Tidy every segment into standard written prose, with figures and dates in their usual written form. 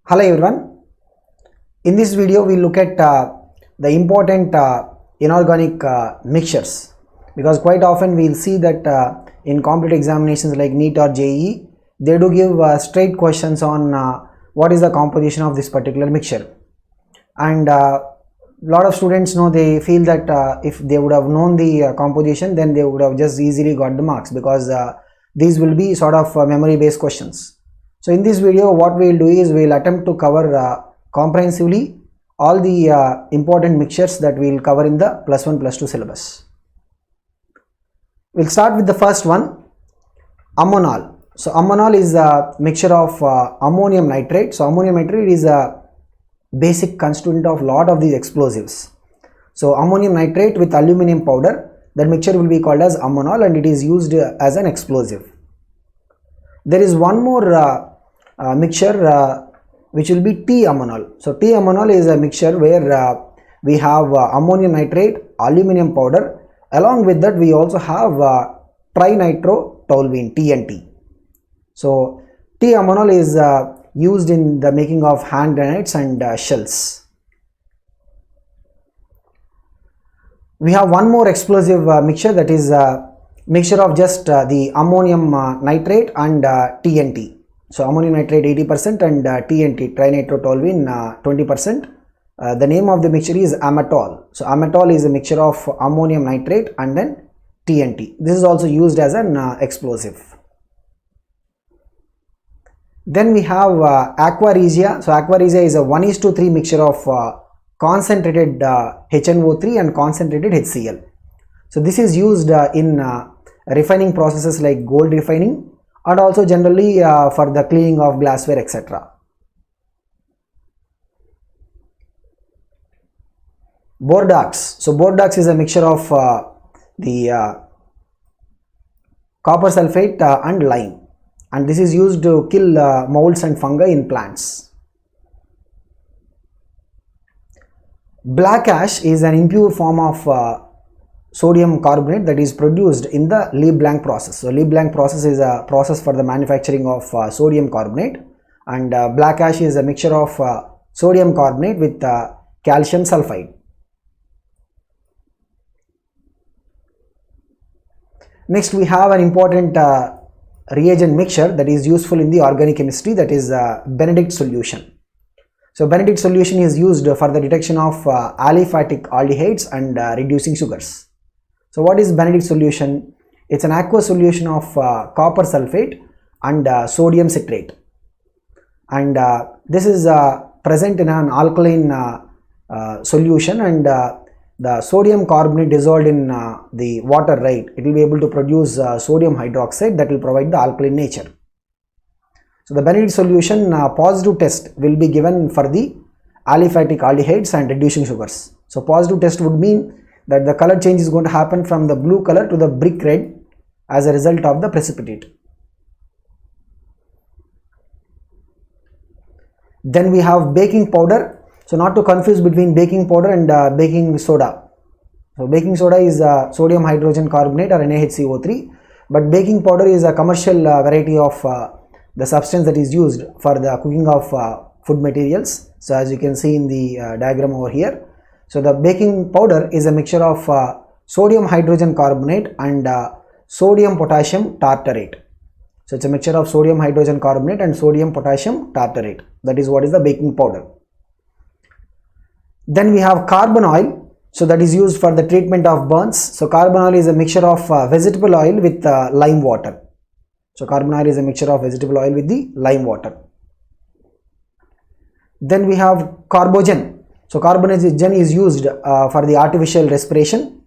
Hello everyone. In this video we look at the important inorganic mixtures, because quite often we will see that in competitive examinations like NEET or JEE they do give straight questions on what is the composition of this particular mixture, and lot of students know, they feel that if they would have known the composition, then they would have just easily got the marks, because these will be sort of memory based questions. So in this video what we will do is we will attempt to cover comprehensively all the important mixtures that we will cover in the +1 +2 syllabus. We will start with the first one, ammonal. So ammonal is a mixture of ammonium nitrate. So ammonium nitrate is a basic constituent of lot of these explosives. So ammonium nitrate with aluminum powder, that mixture will be called as ammonal, and it is used as an explosive. There is one more mixture which will be T-ammonal. So T-ammonal is a mixture where we have ammonium nitrate, aluminum powder, along with that we also have trinitrotoluene, TNT. So T-ammonal is used in the making of hand grenades and shells. We have one more explosive mixture, that is mixture of just the ammonium nitrate and TNT. So ammonium nitrate 80% and TNT, trinitrotoluene 20%. The name of the mixture is amatol. So amatol is a mixture of ammonium nitrate and then TNT. This is also used as an explosive. Then we have aqua regia. So aqua regia is a 1:3 mixture of concentrated HNO3 and concentrated HCl. So this is used in refining processes like gold refining, and also generally for the cleaning of glassware, etc. Bordax. So bordax is a mixture of the copper sulfate and lime, and this is used to kill molds and fungi in plants. Black ash is an impure form of sodium carbonate that is produced in the Leblanc process. So Leblanc process is a process for the manufacturing of sodium carbonate, and black ash is a mixture of sodium carbonate with calcium sulfide. Next we have an important reagent mixture that is useful in the organic chemistry, that is Benedict solution. So Benedict solution is used for the detection of aliphatic aldehydes and reducing sugars. So what is Benedict solution? It's an aqueous solution of copper sulfate and sodium citrate, and this is present in an alkaline solution, and the sodium carbonate dissolved in the water, right, it will be able to produce sodium hydroxide that will provide the alkaline nature. So the Benedict solution positive test will be given for the aliphatic aldehydes and reducing sugars. So positive test would mean that the color change is going to happen from the blue color to the brick red as a result of the precipitate. Then we have baking powder. So not to confuse between baking powder and baking soda. So baking soda is sodium hydrogen carbonate or NaHCO3, but baking powder is a commercial variety of the substance that is used for the cooking of food materials. So as you can see in the diagram over here, so the baking powder is a mixture of sodium hydrogen carbonate and sodium potassium tartarate. So it's a mixture of sodium hydrogen carbonate and sodium potassium tartarate. That is what is the baking powder. Then we have carbon oil. So that is used for the treatment of burns. So carbon oil is a mixture of vegetable oil with lime water. So carbon oil is a mixture of vegetable oil with the lime water. Then we have carbogen. So carbogen is used for the artificial respiration.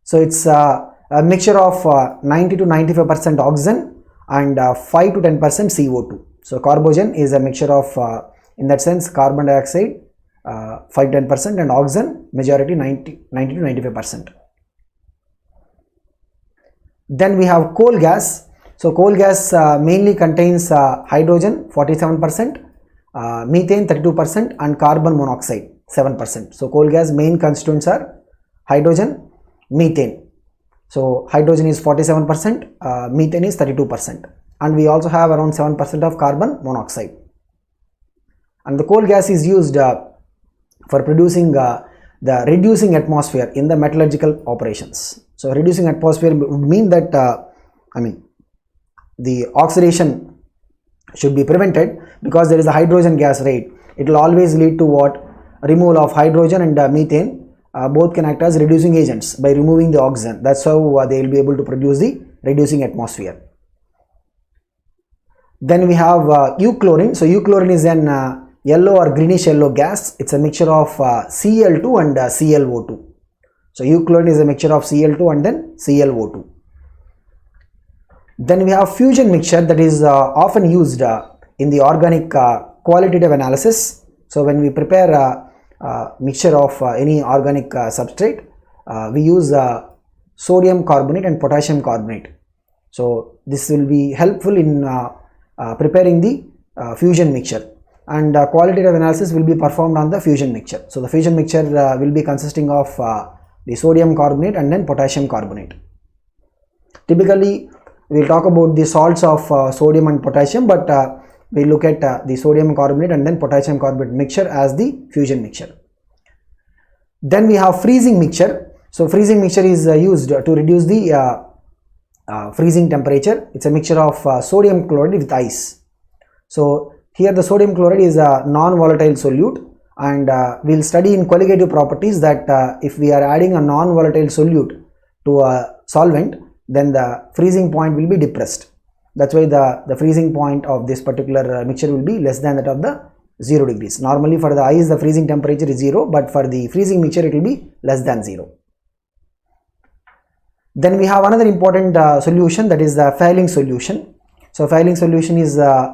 So it's a mixture of 90 to 95% oxygen and 5 to 10% CO2. So carbogen is a mixture of in that sense carbon dioxide 5 to 10% and oxygen majority 90 to 95%. Then we have coal gas. So coal gas mainly contains hydrogen 47%, methane 32% and carbon monoxide 7%. So coal gas main constituents are hydrogen, methane. So hydrogen is 47%, methane is 32%, and we also have around 7% of carbon monoxide. and the coal gas is used for producing the reducing atmosphere in the metallurgical operations. So reducing atmosphere would mean that the oxidation should be prevented, because there is a hydrogen gas, right? It will always lead to what? Removal of hydrogen and methane. Both can act as reducing agents by removing the oxygen. That's how they will be able to produce the reducing atmosphere. Then we have euchlorine. So euchlorine is an yellow or greenish yellow gas. It's a mixture of Cl2 and ClO2. So euchlorine is a mixture of Cl2 and then ClO2. Then we have fusion mixture, that is often used in the organic qualitative analysis. So when we prepare a mixture of any organic substrate, we use sodium carbonate and potassium carbonate. So this will be helpful in preparing the fusion mixture, and qualitative analysis will be performed on the fusion mixture. So the fusion mixture will be consisting of the sodium carbonate and then potassium carbonate. Typically we will talk about the salts of sodium and potassium, but we look at the sodium carbonate and then potassium carbonate mixture as the fusion mixture. Then we have freezing mixture. So freezing mixture is used to reduce the freezing temperature. It's a mixture of sodium chloride with ice. So here the sodium chloride is a non-volatile solute, and we'll study in colligative properties that if we are adding a non-volatile solute to a solvent, then the freezing point will be depressed. That's why the freezing point of this particular mixture will be less than that of the 0 degrees. Normally for the ice the freezing temperature is 0, but for the freezing mixture it will be less than 0. Then we have another important solution, that is the Fehling solution. So Fehling solution is the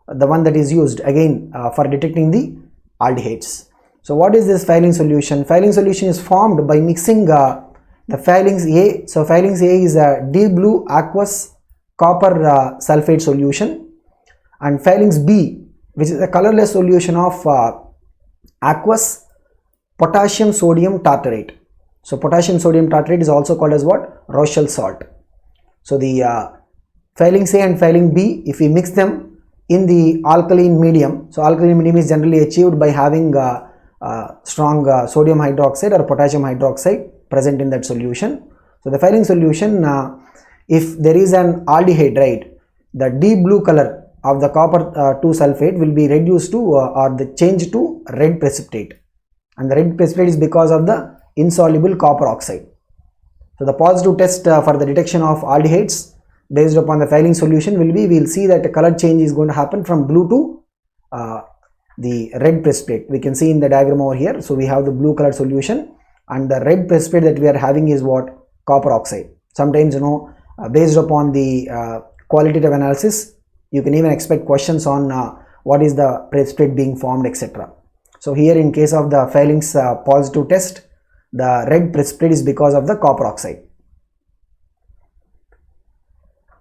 one that is used again for detecting the aldehydes. So what is this Fehling solution? Fehling solution is formed by mixing the Fehling's A. So Fehling's A is a deep blue aqueous copper sulfate solution, and Fehling's B, which is a colorless solution of aqueous potassium sodium tartarate. So potassium sodium tartrate is also called as what? Rochelle salt. So the Fehling's A and Fehling B, if we mix them in the alkaline medium, so alkaline medium is generally achieved by having strong sodium hydroxide or potassium hydroxide present in that solution. So the Fehling solution, if there is an aldehyde, right, the deep blue color of the copper 2 sulfate will be reduced to or the change to red precipitate, and the red precipitate is because of the insoluble copper oxide. So the positive test for the detection of aldehydes based upon the Fehling solution will be, we will see that the color change is going to happen from blue to the red precipitate. We can see in the diagram over here. So we have the blue colored solution, and the red precipitate that we are having is what? Copper oxide. Sometimes, you know, based upon the qualitative analysis, you can even expect questions on what is the precipitate being formed, etc. So here in case of the Fehling's positive test, the red precipitate is because of the copper oxide.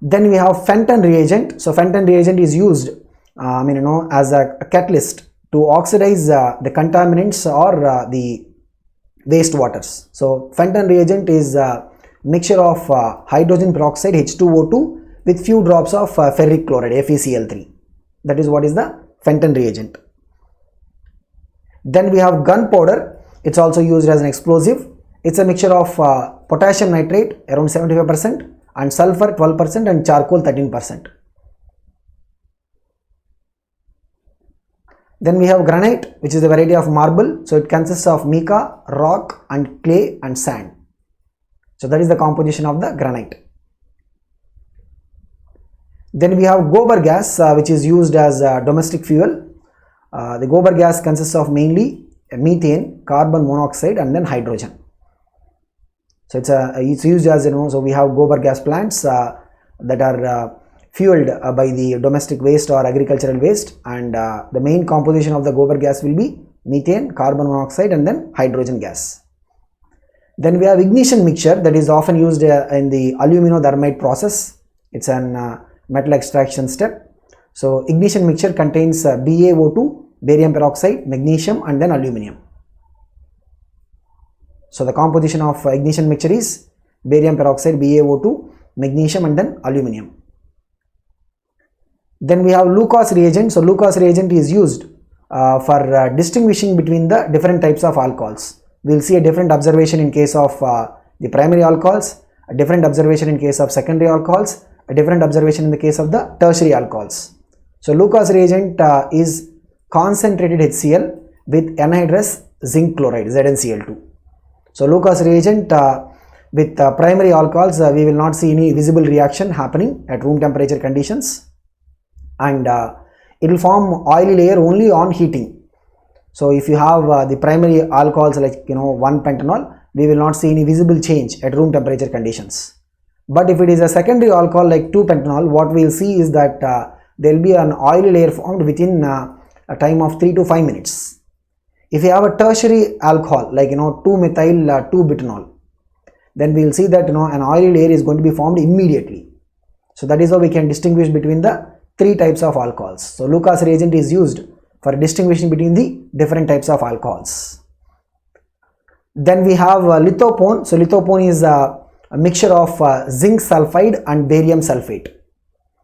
Then we have Fenton reagent. So Fenton reagent is used as a catalyst to oxidize the contaminants or the wastewaters. So Fenton reagent is a mixture of hydrogen peroxide H2O2 with few drops of ferric chloride FeCl3. That is what is the Fenton reagent. Then we have gunpowder. It's also used as an explosive. It's a mixture of potassium nitrate around 75% and sulfur 12% and charcoal 13%. Then we have granite, which is a variety of marble. So it consists of mica, rock and clay and sand. So that is the composition of the granite. Then we have gobar gas, which is used as domestic fuel. The gobar gas consists of mainly methane, carbon monoxide and then hydrogen. So it's used as, so we have gobar gas plants that are fueled by the domestic waste or agricultural waste, and the main composition of the gobar gas will be methane, carbon monoxide and then hydrogen gas. Then we have ignition mixture, that is often used in the aluminothermite process. It's an metal extraction step. So ignition mixture contains BaO2, barium peroxide, magnesium and then aluminum. So the composition of ignition mixture is barium peroxide, BaO2, magnesium and then aluminum. Then we have Lucas reagent. So Lucas reagent is used for distinguishing between the different types of alcohols. We will see a different observation in case of the primary alcohols, a different observation in case of secondary alcohols, a different observation in the case of the tertiary alcohols. So Lucas reagent is concentrated HCl with anhydrous zinc chloride, ZnCl2. So Lucas reagent with primary alcohols, we will not see any visible reaction happening at room temperature conditions, and it will form oily layer only on heating. So if you have the primary alcohols like 1-pentanol, we will not see any visible change at room temperature conditions. But if it is a secondary alcohol like 2-pentanol, what we will see is that there will be an oily layer formed within a time of 3 to 5 minutes. If you have a tertiary alcohol like 2-methyl 2-butanol, then we will see that an oily layer is going to be formed immediately. So that is how we can distinguish between the three types of alcohols. So Lucas reagent is used for distinguishing between the different types of alcohols. Then we have lithopone. So lithopone is a mixture of zinc sulfide and barium sulfate.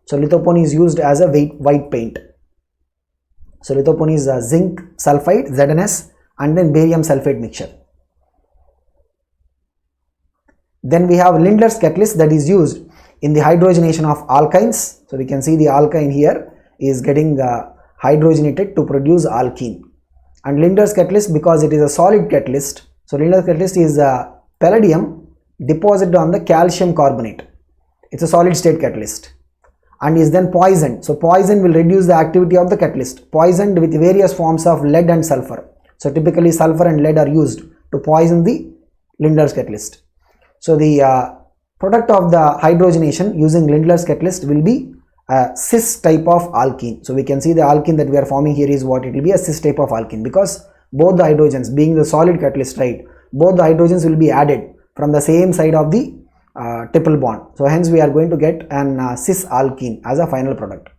So lithopone is used as a white paint. So lithopone is zinc sulfide, ZnS, and then barium sulfate mixture. Then we have Lindlar's catalyst that is used in the hydrogenation of alkynes. So we can see the alkyne here is getting hydrogenated to produce alkene. And Lindlar's catalyst, because it is a solid catalyst, so Lindlar's catalyst is palladium deposited on the calcium carbonate. It's a solid state catalyst and is then poisoned. So poison will reduce the activity of the catalyst, poisoned with various forms of lead and sulfur. So typically sulfur and lead are used to poison the Lindlar's catalyst. So the product of the hydrogenation using Lindlar's catalyst will be a cis type of alkene. So we can see the alkene that we are forming here is what it will be, a cis type of alkene, because both the hydrogens, being the solid catalyst, right, both the hydrogens will be added from the same side of the triple bond. So hence we are going to get an cis alkene as a final product.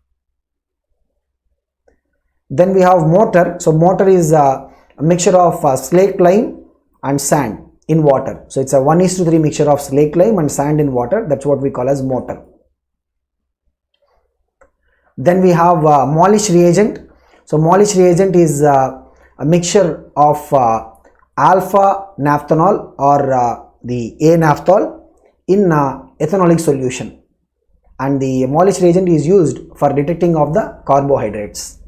Then we have mortar. So mortar is a mixture of slaked lime and sand in water. So it's a 1:3 mixture of slaked lime and sand in water. That's what we call as mortar. Then we have Molish reagent. So Molish reagent is a mixture of alpha naphthanol or the A-naphthol in ethanolic solution, and the Molish reagent is used for detecting of the carbohydrates.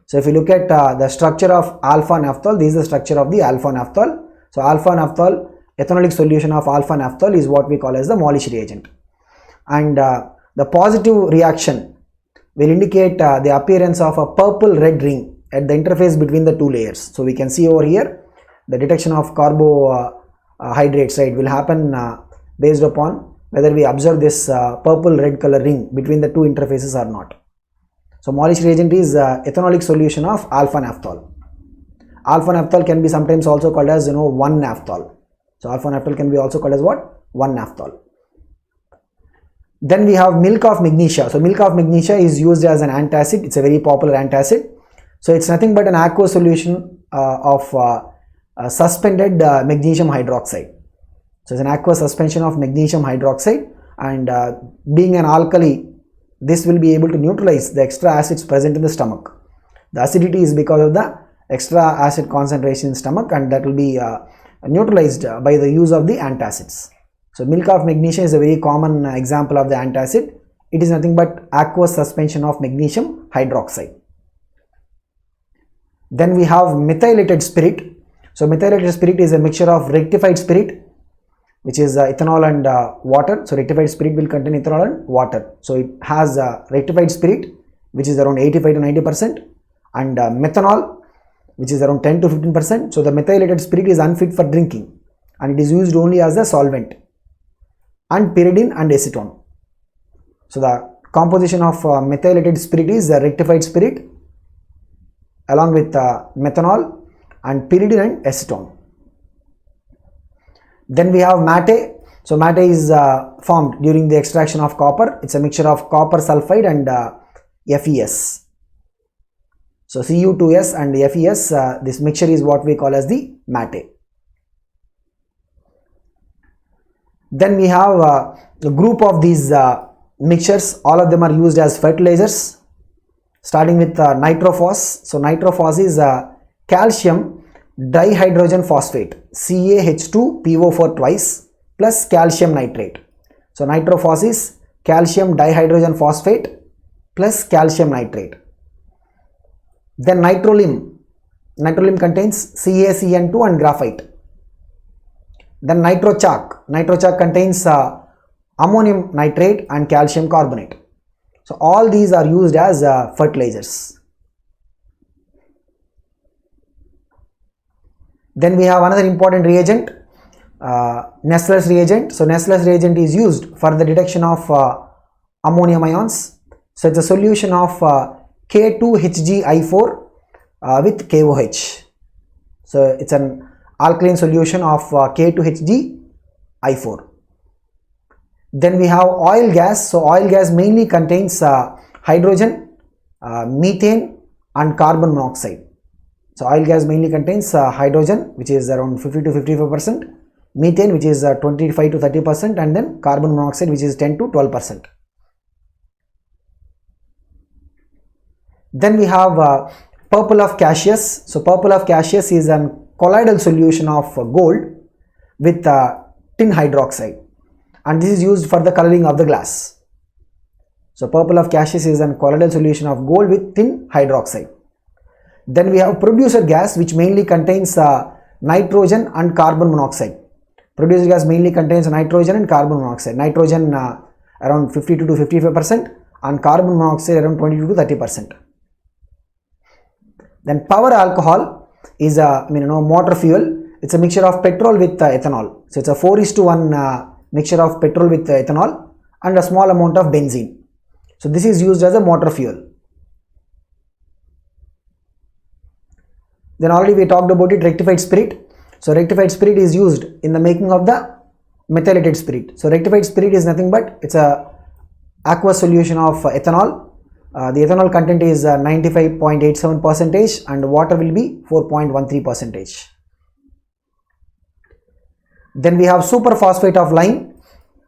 So if you look at the structure of alpha naphthol, this is the structure of the alpha naphthol. So alpha naphthol, ethanolic solution of alpha naphthol is what we call as the Molish reagent, and the positive reaction will indicate the appearance of a purple red ring at the interface between the two layers. So we can see over here the detection of carbohydrates, right, will happen based upon whether we observe this purple red color ring between the two interfaces or not. So Molish reagent is ethanolic solution of alpha naphthol. Alpha naphthol can be sometimes also called as 1-naphthol. So alpha naphthol can be also called as what? 1-naphthol. Then we have milk of magnesia. So milk of magnesia is used as an antacid. It's a very popular antacid. So it's nothing but an aqueous solution of suspended magnesium hydroxide. So it's an aqueous suspension of magnesium hydroxide, and being an alkali, this will be able to neutralize the extra acids present in the stomach. The acidity is because of the extra acid concentration in stomach, and that will be neutralized by the use of the antacids. So milk of magnesia is a very common example of the antacid. It is nothing but aqueous suspension of magnesium hydroxide. Then we have methylated spirit. So methylated spirit is a mixture of rectified spirit, which is ethanol and water. So rectified spirit will contain ethanol and water. So it has rectified spirit, which is around 85 to 90%, and methanol, which is around 10 to 15%. So the methylated spirit is unfit for drinking, and it is used only as a solvent, and pyridine and acetone. So the composition of methylated spirit is rectified spirit along with methanol and pyridine and acetone. Then we have matte. So matte is formed during the extraction of copper. It's a mixture of copper sulfide and FeS. So Cu2S and FeS, this mixture is what we call as the matte. Then we have a group of these mixtures. All of them are used as fertilizers. starting with nitrophos. So nitrophos is calcium dihydrogen phosphate, CaH2PO4 twice plus calcium nitrate. So nitrophos is calcium dihydrogen phosphate plus calcium nitrate. Then nitrolim. Nitrolim contains CaCN2 and graphite. Then nitrochalk. Nitrochalk contains ammonium nitrate and calcium carbonate. So all these are used as fertilizers. Then we have another important reagent, Nessler's reagent. So Nessler's reagent is used for the detection of ammonium ions. So it's a solution of K2HgI4 with KOH. So it's an alkaline solution of K2HgI4. Then we have oil gas. So oil gas mainly contains hydrogen, methane and carbon monoxide. So oil gas mainly contains hydrogen, which is around 50 to 55%, methane, which is 25 to 30%, and then carbon monoxide, which is 10 to 12%. Then we have purple of Cassius. So purple of Cassius is a colloidal solution of gold with tin hydroxide, and this is used for the coloring of the glass. So purple of Cassius is a colloidal solution of gold with tin hydroxide. Then we have producer gas, which mainly contains nitrogen and carbon monoxide. Producer gas mainly contains nitrogen and carbon monoxide. Nitrogen around 52 to 55% and carbon monoxide around 22 to 30%. Then power alcohol is a motor fuel. It's a mixture of petrol with ethanol. So it's a 4:1 mixture of petrol with ethanol and a small amount of benzene. So this is used as a motor fuel. Then already we talked about it, rectified spirit. So rectified spirit is used in the making of the methylated spirit. So rectified spirit is nothing but it's a aqueous solution of ethanol. The ethanol content is 95.87% and water will be 4.13%. Then we have superphosphate of lime.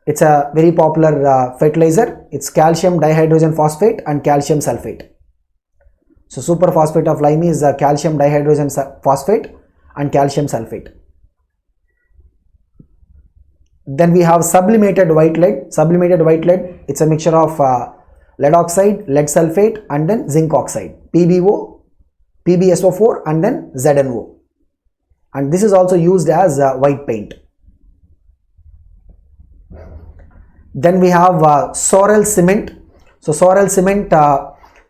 It's a very popular fertilizer. It's calcium dihydrogen phosphate and calcium sulfate. So superphosphate of lime is calcium dihydrogen phosphate and calcium sulfate. Then we have sublimated white lead. Sublimated white lead, it's a mixture of lead oxide, lead sulfate and then zinc oxide, PbO, PbSO4 and then ZnO. And this is also used as white paint. Then we have Sorel cement. So Sorel cement,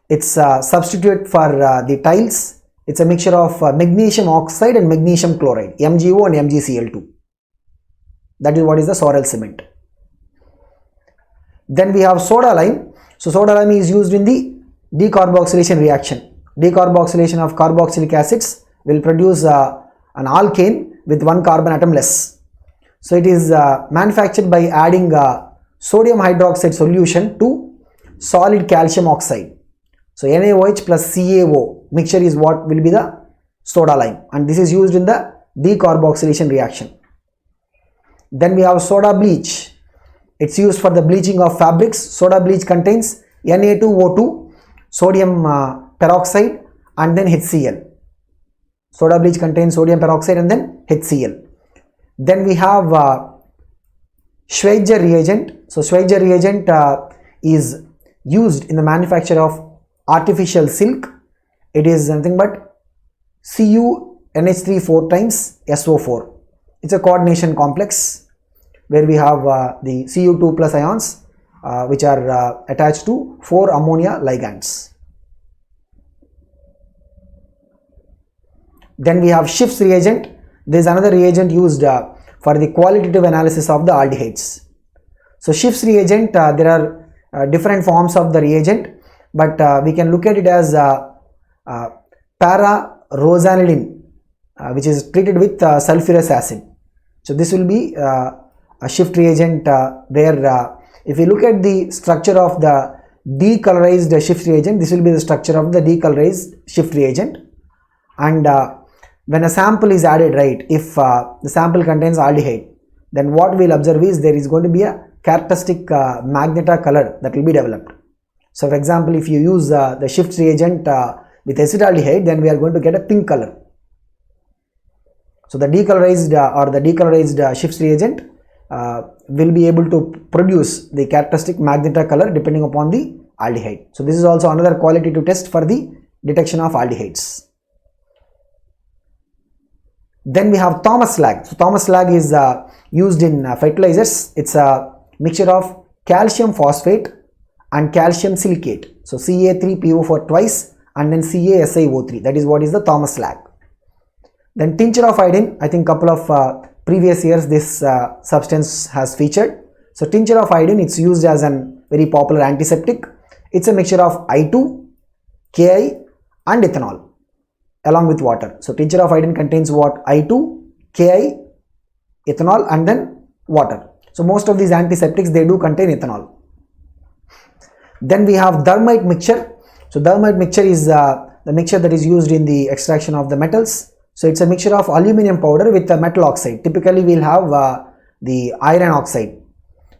it's a substitute for the tiles. It's a mixture of magnesium oxide and magnesium chloride, MgO and MgCl2. That is what is the Sorel cement. Then we have soda lime. So soda lime is used in the decarboxylation reaction. Decarboxylation of carboxylic acids will produce an alkane with one carbon atom less. So it is manufactured by adding sodium hydroxide solution to solid calcium oxide. So NaOH plus CaO mixture is what will be the soda lime, and this is used in the decarboxylation reaction. Then we have soda bleach. It's used for the bleaching of fabrics. Soda bleach contains Na2O2, sodium peroxide and then HCl. Soda bleach contains sodium peroxide and then HCl. Then we have Schweitzer reagent. So Schweitzer reagent is used in the manufacture of artificial silk. It is nothing but CuNH3 4 times SO4. It's a coordination complex where we have the Cu2 plus ions which are attached to 4 ammonia ligands. Then we have Schiff's reagent. There is another reagent used for the qualitative analysis of the aldehydes. So Schiff's reagent, there are different forms of the reagent, but we can look at it as para-rosanidin, which is treated with sulfurous acid. So this will be a Schiff reagent where if you look at the structure of the decolorized Schiff reagent, this will be the structure of the decolorized Schiff reagent. And when a sample is added, right, if the sample contains aldehyde, then what we'll observe is there is going to be a characteristic magneta color that will be developed. So for example, if you use the Schiff's reagent with acetaldehyde, then we are going to get a pink color. So the decolorized Schiff's reagent will be able to produce the characteristic magenta color depending upon the aldehyde. So this is also another quality to test for the detection of aldehydes. Then we have Thomas lag. So Thomas lag is used in fertilizers. It's a mixture of calcium phosphate and calcium silicate. So Ca3PO4 twice and then CaSiO3. That is what is the Thomas lag. Then tincture of iodine. I think couple of previous years this substance has featured. So tincture of iodine, it's used as a very popular antiseptic. It's a mixture of I2, Ki and ethanol along with water. So tincture of iodine contains what? I2, Ki, ethanol and then water. So most of these antiseptics, they do contain ethanol. Then we have thermite mixture. So thermite mixture is the mixture that is used in the extraction of the metals. So it's a mixture of aluminum powder with a metal oxide. Typically we'll have the iron oxide.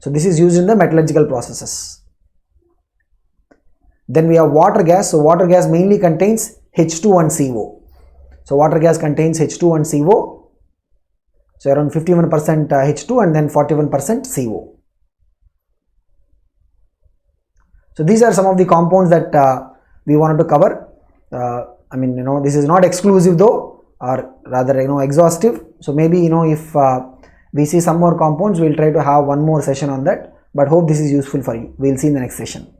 So this is used in the metallurgical processes. Then we have water gas. So water gas mainly contains H2 and CO. So water gas contains H2 and CO. So around 51% H2 and then 41% CO. So these are some of the compounds that we wanted to cover. I mean, this is not exclusive though, or rather, exhaustive. So maybe, if we see some more compounds, we'll try to have one more session on that. But hope this is useful for you. We'll see in the next session.